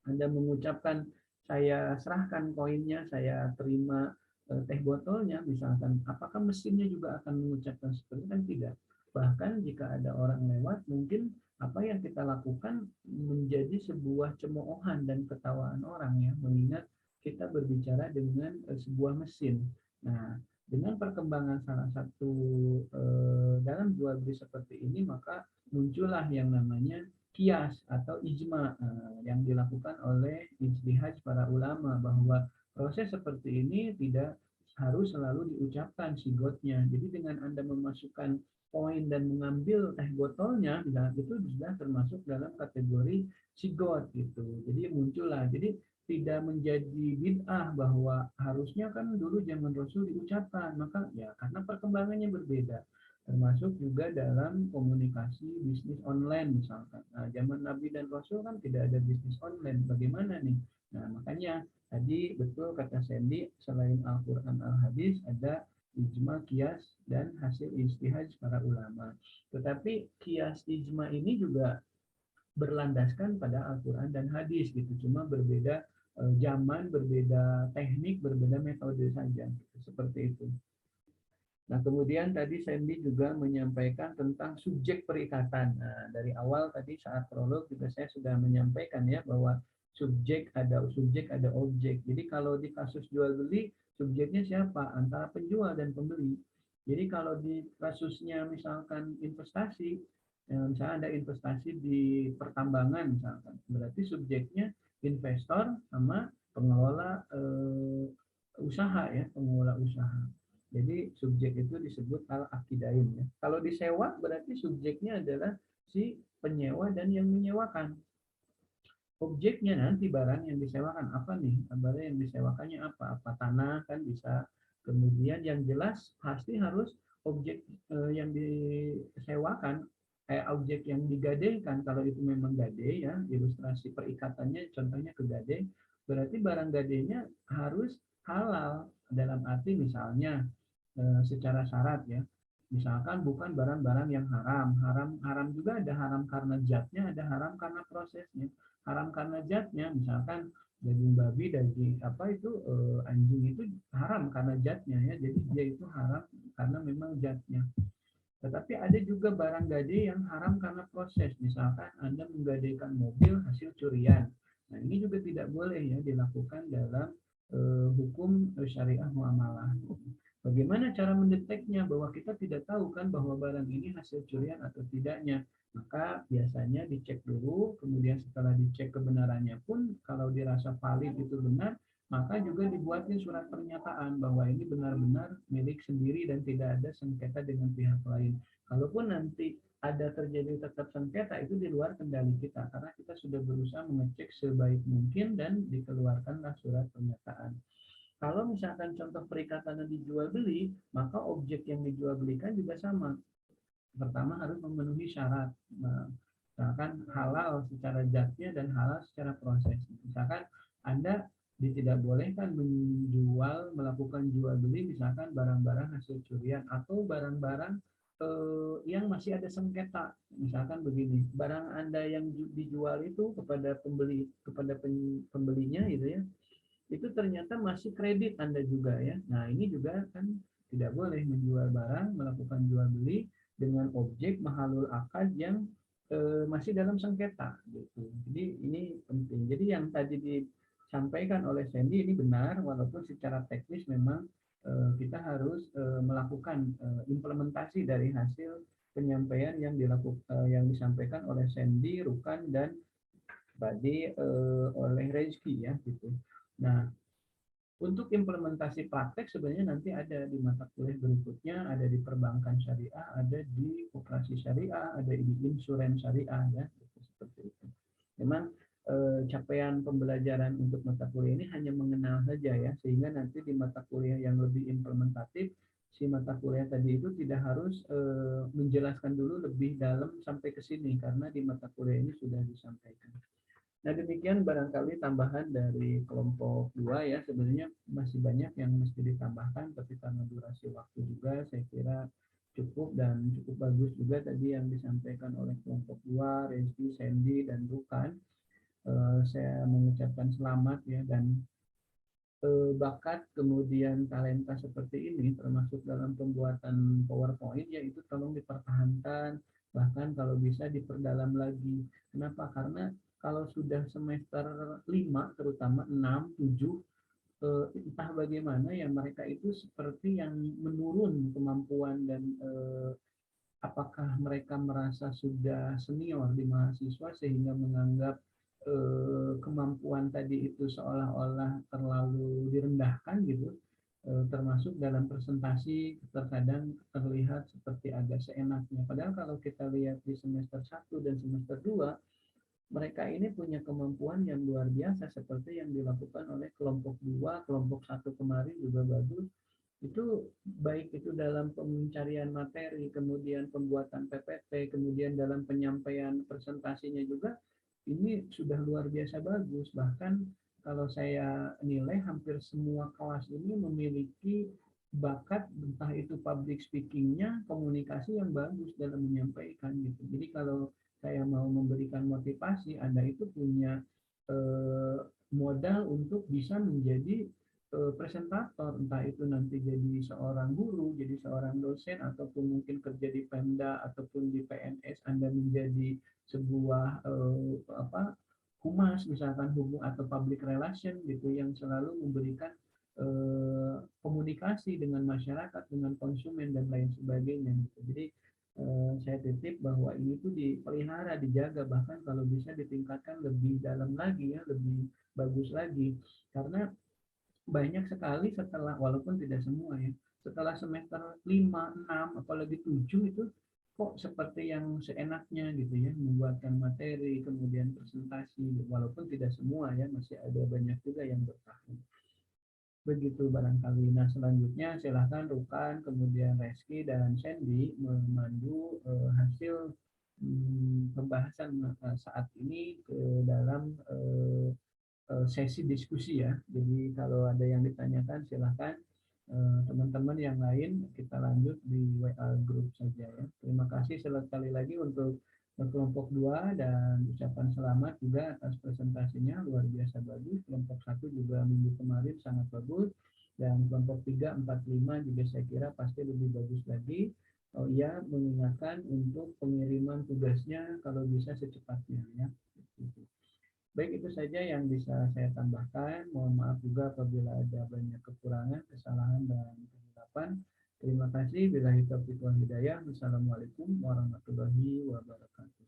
Speaker 1: Anda mengucapkan saya serahkan koinnya, saya terima teh botolnya, misalkan, apakah mesinnya juga akan mengucapkan seperti itu? Kan tidak. Bahkan jika ada orang lewat, mungkin apa yang kita lakukan menjadi sebuah cemoohan dan ketawaan orang ya, mengingat kita berbicara dengan sebuah mesin. Nah, dengan perkembangan salah satu dalam jual beli seperti ini, maka muncullah yang namanya kias atau ijma yang dilakukan oleh ijtihad para ulama, bahwa proses seperti ini tidak harus selalu diucapkan sigotnya. Jadi dengan Anda memasukkan poin dan mengambil teh botolnya, itu sudah termasuk dalam kategori sigot gitu. Jadi muncullah. Jadi tidak menjadi bid'ah bahwa harusnya kan dulu zaman Rasul diucapkan, maka ya karena perkembangannya berbeda. Termasuk juga dalam komunikasi bisnis online misalkan. Nah, zaman Nabi dan Rasul kan tidak ada bisnis online. Bagaimana nih? Nah, makanya tadi betul kata Sandy, selain Al-Quran, Al-Hadis, ada ijma, kias, dan hasil ijtihad para ulama. Tetapi kias ijma ini juga berlandaskan pada Al-Quran dan hadis gitu. Cuma berbeda zaman, berbeda teknik, berbeda metode saja. Seperti itu. Nah, kemudian tadi Sandy juga menyampaikan tentang subjek perikatan. Nah, dari awal tadi saat prolog juga saya sudah menyampaikan ya bahwa subjek, ada objek. Jadi kalau di kasus jual beli, subjeknya siapa? Antara penjual dan pembeli. Jadi kalau di kasusnya misalkan investasi, misalnya ada investasi di pertambangan misalkan, berarti subjeknya investor sama pengelola usaha ya, pengelola usaha. Jadi subjek itu disebut al-akidain ya. Kalau disewa berarti subjeknya adalah si penyewa dan yang menyewakan. Objeknya nanti barang yang disewakan apa nih? Barang yang disewakannya apa? Apa tanah kan bisa. Kemudian yang jelas pasti harus objek yang disewakan, objek yang digadaikan. Kalau itu memang gadai ya, ilustrasi perikatannya contohnya ke gadai, berarti barang gadainya harus halal dalam arti misalnya secara syarat ya. Misalkan bukan barang-barang yang haram. Haram juga ada haram karena zatnya, ada haram karena prosesnya. Haram karena zatnya, misalkan daging babi, daging apa itu anjing itu haram karena zatnya ya. Jadi dia itu haram karena memang zatnya. Tetapi ada juga barang gadai yang haram karena proses. Misalkan Anda menggadaikan mobil hasil curian. Nah, ini juga tidak boleh ya dilakukan dalam hukum syariah muamalah. Bagaimana cara mendeteknya bahwa kita tidak tahu kan bahwa barang ini hasil curian atau tidaknya? Maka biasanya dicek dulu, kemudian setelah dicek kebenarannya pun kalau dirasa valid itu benar, maka juga dibuatin surat pernyataan bahwa ini benar-benar milik sendiri dan tidak ada sengketa dengan pihak lain. Kalaupun nanti ada terjadi tetap sengketa, itu di luar kendali kita karena kita sudah berusaha mengecek sebaik mungkin dan dikeluarkanlah surat pernyataan. Kalau misalkan contoh perikatan yang dijual beli, maka objek yang dijual belikan juga sama. Pertama harus memenuhi syarat. Nah, misalkan halal secara zatnya dan halal secara proses. Misalkan Anda tidak bolehkan menjual, melakukan jual beli misalkan barang-barang hasil curian atau barang-barang yang masih ada sengketa. Misalkan begini, barang Anda yang dijual itu kepada pembeli, kepada pembelinya gitu ya, itu ternyata masih kredit Anda juga ya. Nah, ini juga kan tidak boleh menjual barang, melakukan jual beli dengan objek mahalul akad yang masih dalam sengketa gitu. Jadi ini penting. Jadi yang tadi disampaikan oleh Sandy ini benar, walaupun secara teknis memang kita harus melakukan implementasi dari hasil penyampaian yang yang disampaikan oleh Sandy, Rukan, dan tadi oleh Rezki ya gitu. Nah, Untuk implementasi praktek sebenarnya nanti ada di mata kuliah berikutnya, ada di perbankan syariah, ada di koperasi syariah, ada di insurans syariah ya, seperti itu. Memang capaian pembelajaran untuk mata kuliah ini hanya mengenal saja ya, sehingga nanti di mata kuliah yang lebih implementatif si mata kuliah tadi itu tidak harus menjelaskan dulu lebih dalam sampai ke sini karena di mata kuliah ini sudah disampaikan. Nah, demikian barangkali tambahan dari kelompok 2 ya. Sebenarnya masih banyak yang mesti ditambahkan, tapi karena durasi waktu juga saya kira cukup dan cukup bagus juga tadi yang disampaikan oleh kelompok 2, Resti, Sandy, dan Rukan. Saya mengucapkan selamat ya, dan bakat kemudian talenta seperti ini termasuk dalam pembuatan PowerPoint yaitu tolong dipertahankan, bahkan kalau bisa diperdalam lagi. Kenapa? Karena kalau sudah semester 5 terutama 6, 7 entah bagaimana ya mereka itu seperti yang menurun kemampuan dan apakah mereka merasa sudah senior di mahasiswa sehingga menganggap kemampuan tadi itu seolah-olah terlalu direndahkan gitu, termasuk dalam presentasi terkadang terlihat seperti agak seenaknya. Padahal kalau kita lihat di semester 1 dan semester 2, mereka ini punya kemampuan yang luar biasa seperti yang dilakukan oleh kelompok 2, kelompok 1 kemarin juga bagus. Itu baik itu dalam pencarian materi, kemudian pembuatan PPT, kemudian dalam penyampaian presentasinya juga ini sudah luar biasa bagus. Bahkan kalau saya nilai hampir semua kelas ini memiliki bakat entah itu public speakingnya, komunikasi yang bagus dalam menyampaikan gitu. Jadi kalau saya mau memberikan motivasi, Anda itu punya modal untuk bisa menjadi presentator, entah itu nanti jadi seorang guru, jadi seorang dosen, ataupun mungkin kerja di Pemda ataupun di PNS, Anda menjadi sebuah humas misalkan hubung atau public relation gitu yang selalu memberikan komunikasi dengan masyarakat, dengan konsumen dan lain sebagainya gitu. Jadi saya titip bahwa ini tuh dipelihara, dijaga, bahkan kalau bisa ditingkatkan lebih dalam lagi ya, lebih bagus lagi karena banyak sekali setelah, walaupun tidak semua ya, setelah semester 5, 6, apalagi 7 itu kok seperti yang seenaknya gitu ya, membuatkan materi, kemudian presentasi, walaupun tidak semua ya, masih ada banyak juga yang bertahan. Begitu barangkali. Nah, selanjutnya silahkan Rukan, kemudian Reski, dan Sandy memandu hasil pembahasan saat ini ke dalam sesi diskusi ya. Jadi kalau ada yang ditanyakan silahkan teman-teman yang lain kita lanjut di WA group saja ya. Terima kasih sekali lagi untuk kelompok 2 dan ucapan selamat juga atas presentasinya luar biasa bagus. Kelompok 1 juga minggu kemarin sangat bagus dan kelompok 3, 4, 5 juga saya kira pasti lebih bagus lagi. Oh iya, mengingatkan untuk pengiriman tugasnya kalau bisa secepatnya ya. Baik, itu saja yang bisa saya tambahkan. Mohon maaf juga apabila ada banyak kekurangan, kesalahan, dan kesilapan. Terima kasih. Billahi taufiq wal hidayah. Wassalamualaikum warahmatullahi wabarakatuh.